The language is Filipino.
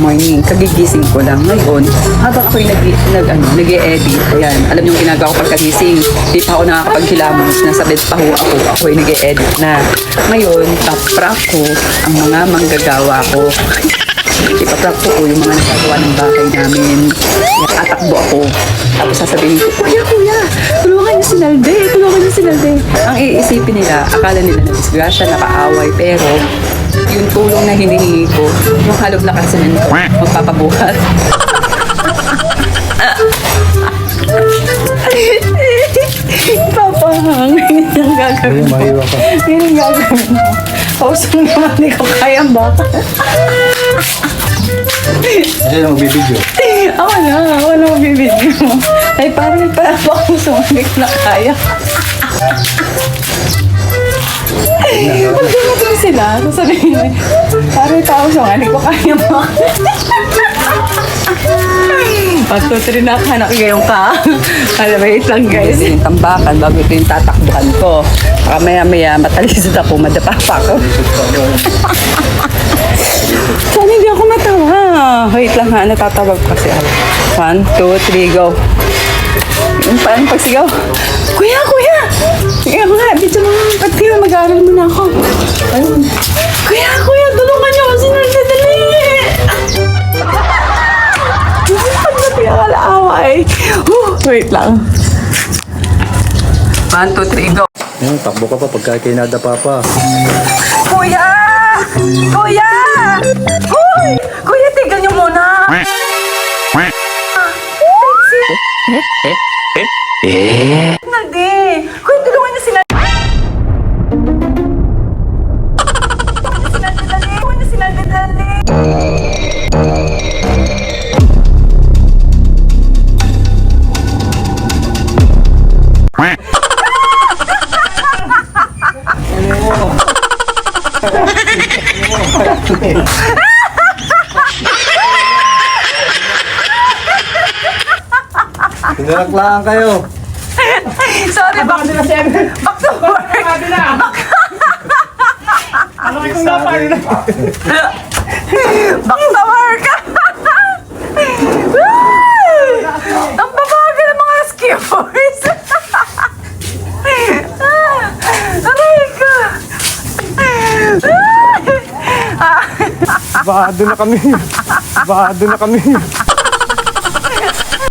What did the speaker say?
morning. Kagigising ko lang. Ngayon, habang ako'y nag-e-edit, ayan, alam niyo yung ginagawa ko pagkagising. Di pa ako nakakapaghilamos. Nasa bed pa ho ako. Ako'y nag-e-edit na. Ngayon, paprank ko ang mga manggagawa ko. Ipaprank ko yung mga nagagawa ng bahay namin. Tatakbo ako. Tapos sasabihin ko, Kuya, tulungan niyo si Nalde. Ang iisipin nila, akala nila na disgrasya, nakaaway, pero yung tulong na hinihingi ko, yung halog na kasanin ko, magpapabuhat. Papahang, yun ang gagawin mo. Yun ang gagawin mo. Pausong naman, hindi ko kaya ba? Kasi na magbibideo. Ako na magbibideo. Ay, parang nagpapausong, hindi ko na kaya. Pag sila, sasabihin mo, parang pausong, hindi ko kaya ba? Pag-tutri na kanak ngayong ka. Alam, wait lang guys. Yung tambakan, bago ito yung tatakbuhan ko. Baka maya-maya matalisod ako, madapa pa ako. Sana hindi ako matawa. Wait lang ha, natatawag kasi ako. 1, 2, 3, go. Yung parang pagsigaw. Kuya! Kaya nga, dito mo, ba't kayo mag-aaral mo na ako? Ayun. Kuya, tulungan niyo kasi nagdadali. Pinakalaaway. Wait lang. 1, 2, 3, go. Takbo ka pa pagka kinadapa pa. Kuya! Kuya, tignan niyo muna. Naldi! Kuya, tulungan niyo sila. Tulungan niyo sila, dali. Pinalaklaan kayo. Sorry, back to work. Back to work. Ang babagal ng mga skippers. Aray ka. Bahado na kami.